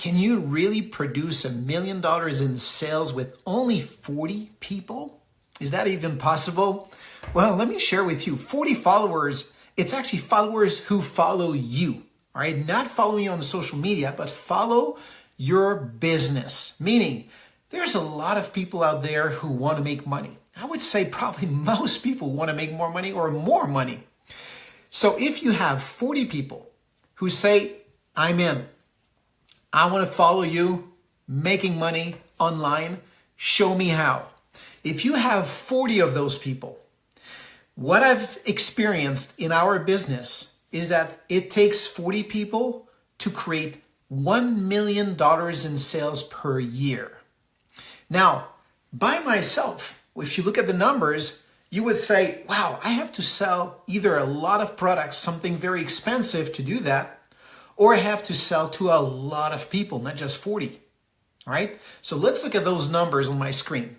Can you really produce $1 million in sales with only 40 people? Is that even possible? Well, let me share with you 40 followers. It's actually followers who follow you, all right? Not follow you on social media, but follow your business. Meaning there's a lot of people out there who want to make money. I would say probably most people want to make more money or more money. So if you have 40 people who say, I'm in, I want to follow you, making money online, show me how. If you have 40 of those people, what I've experienced in our business is that it takes 40 people to create $1 million in sales per year. Now, by myself, if you look at the numbers, you would say, wow, I have to sell either a lot of products, something very expensive to do that, or I have to sell to a lot of people, not just 40, all right? So let's look at those numbers on my screen.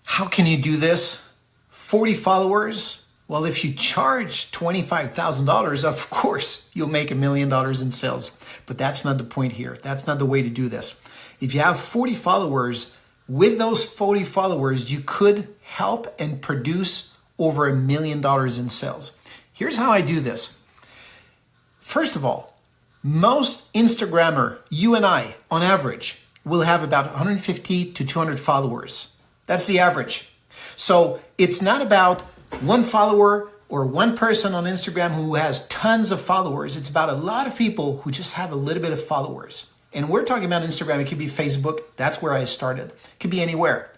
How can you do this? 40 followers? Well, if you charge $25,000, of course, you'll make $1 million in sales. But that's not the point here. That's not the way to do this. If you have 40 followers, with those 40 followers, you could help and produce over $1 million in sales. Here's how I do this. First of all, most Instagrammer, you and I, on average, will have about 150 to 200 followers. That's the average. So it's not about one follower or one person on Instagram who has tons of followers. It's about a lot of people who just have a little bit of followers. And we're talking about Instagram. It could be Facebook. That's where I started. It could be anywhere.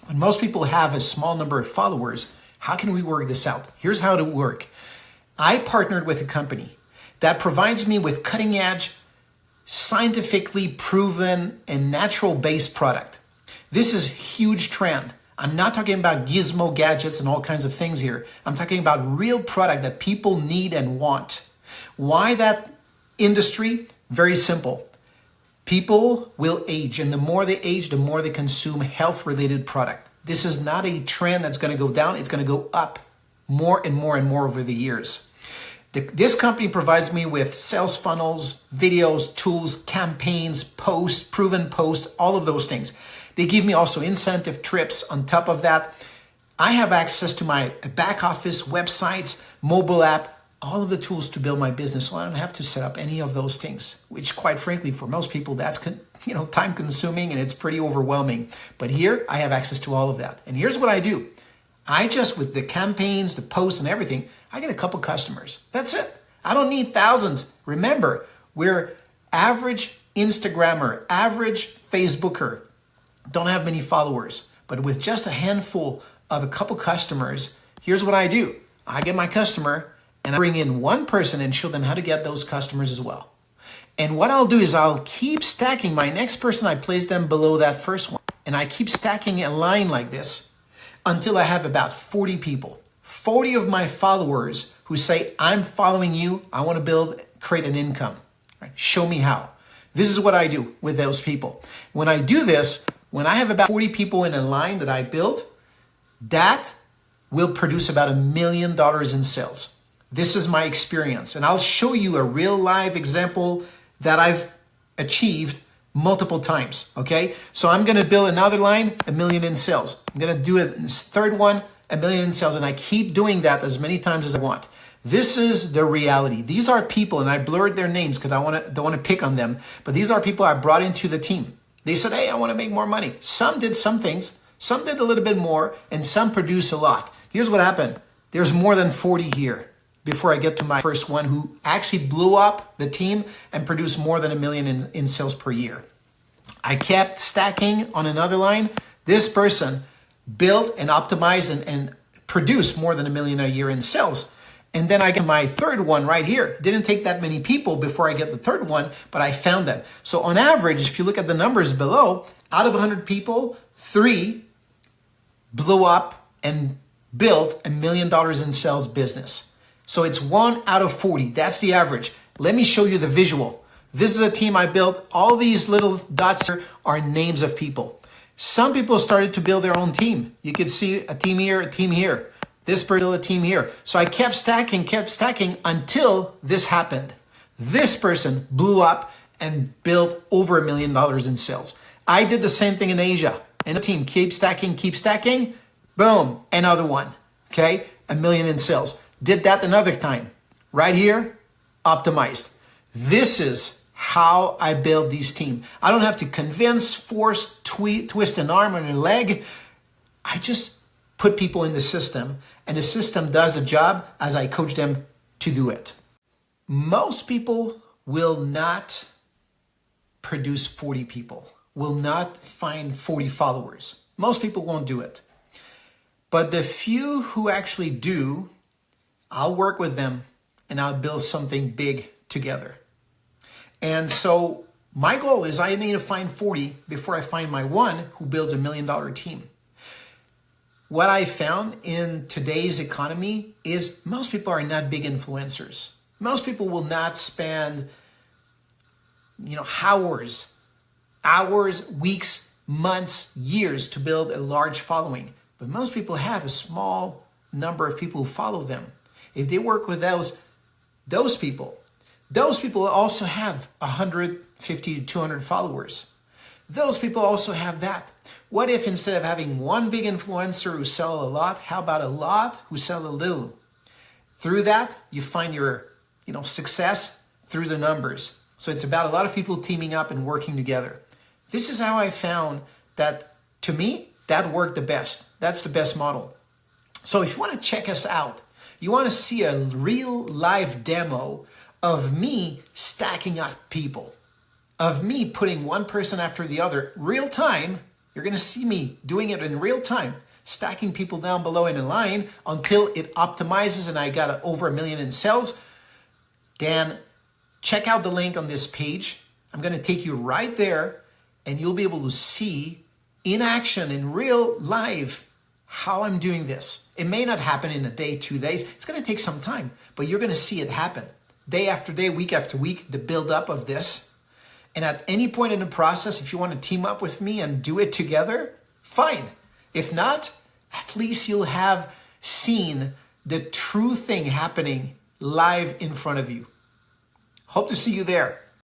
When most people have a small number of followers, how can we work this out? Here's how to work. I partnered with a company that provides me with cutting edge, scientifically proven and natural based product. This is a huge trend. I'm not talking about gizmo gadgets and all kinds of things here. I'm talking about real product that people need and want. Why that industry? Very simple. People will age, and the more they age, the more they consume health-related product. This is not a trend that's going to go down. It's going to go up more and more and more over the years. This company provides me with sales funnels, videos, tools, campaigns, posts, proven posts, all of those things. They give me also incentive trips on top of that. I have access to my back office, websites, mobile app, all of the tools to build my business. So I don't have to set up any of those things, which quite frankly, for most people, that's time consuming and it's pretty overwhelming. But here I have access to all of that. And here's what I do. I just, with the campaigns, the posts and everything, I get a couple customers. That's it. I don't need thousands. Remember, we're average Instagrammer, average Facebooker, don't have many followers, but with just a handful of a couple customers, here's what I do. I get my customer and I bring in one person and show them how to get those customers as well. And what I'll do is I'll keep stacking my next person. I place them below that first one. And I keep stacking a line like this until I have about 40 people. 40 of my followers who say, I'm following you. I want to create an income. Right? Show me how. This is what I do with those people. When I do this, when I have about 40 people in a line that I built, that will produce about $1 million in sales. This is my experience. And I'll show you a real live example that I've achieved multiple times, okay? So I'm gonna build another line, $1 million in sales. I'm gonna do this third one, $1 million in sales, and I keep doing that as many times as I want. This is the reality. These are people, and I blurred their names because I don't want to pick on them, but these are people I brought into the team. They said, hey, I want to make more money. Some did some things, some did a little bit more, and some produce a lot. Here's what happened. There's more than 40 here before I get to my first one who actually blew up the team and produced more than $1 million in sales per year. I kept stacking on another line. This person built and optimized and produced more than $1 million a year in sales. And then I get my third one right here. Didn't take that many people before I get the third one, but I found them. So on average, if you look at the numbers below, out of 100 people, 3 blew up and built $1 million in sales business. So it's 1 out of 40. That's the average. Let me show you the visual. This is a team I built. All these little dots here are names of people. Some people started to build their own team. You could see a team here, a team here. This person, a team here. So I kept stacking until this happened. This person blew up and build over $1 million in sales. I did the same thing in Asia. And the team, keep stacking, boom, another one, okay? $1 million in sales. Did that another time. Right here, optimized. This is how I build these teams. I don't have to convince, force, twist an arm or a leg. I just put people in the system, and the system does the job as I coach them to do it. Most people will not produce 40 people, will not find 40 followers. Most people won't do it. But the few who actually do, I'll work with them and I'll build something big together. And so my goal is I need to find 40 before I find my one who builds $1 million team. What I found in today's economy is most people are not big influencers. Most people will not spend, hours, weeks, months, years to build a large following. But most people have a small number of people who follow them. If they work with those people also have 150 to 200 followers. Those people also have that. What if instead of having one big influencer who sell a lot, how about a lot who sell a little? Through that, you find your success through the numbers. So it's about a lot of people teaming up and working together. This is how I found that, to me, that worked the best. That's the best model. So if you want to check us out, you want to see a real live demo of me stacking up people, of me putting one person after the other, real time. You're going to see me doing it in real time, stacking people down below in a line until it optimizes and I got over $1 million in sales. Then check out the link on this page. I'm going to take you right there and you'll be able to see in action, in real live, how I'm doing this. It may not happen in a day, 2 days. It's going to take some time, but you're going to see it happen. Day after day, week after week, the build-up of this. And at any point in the process, if you want to team up with me and do it together, fine. If not, at least you'll have seen the true thing happening live in front of you. Hope to see you there.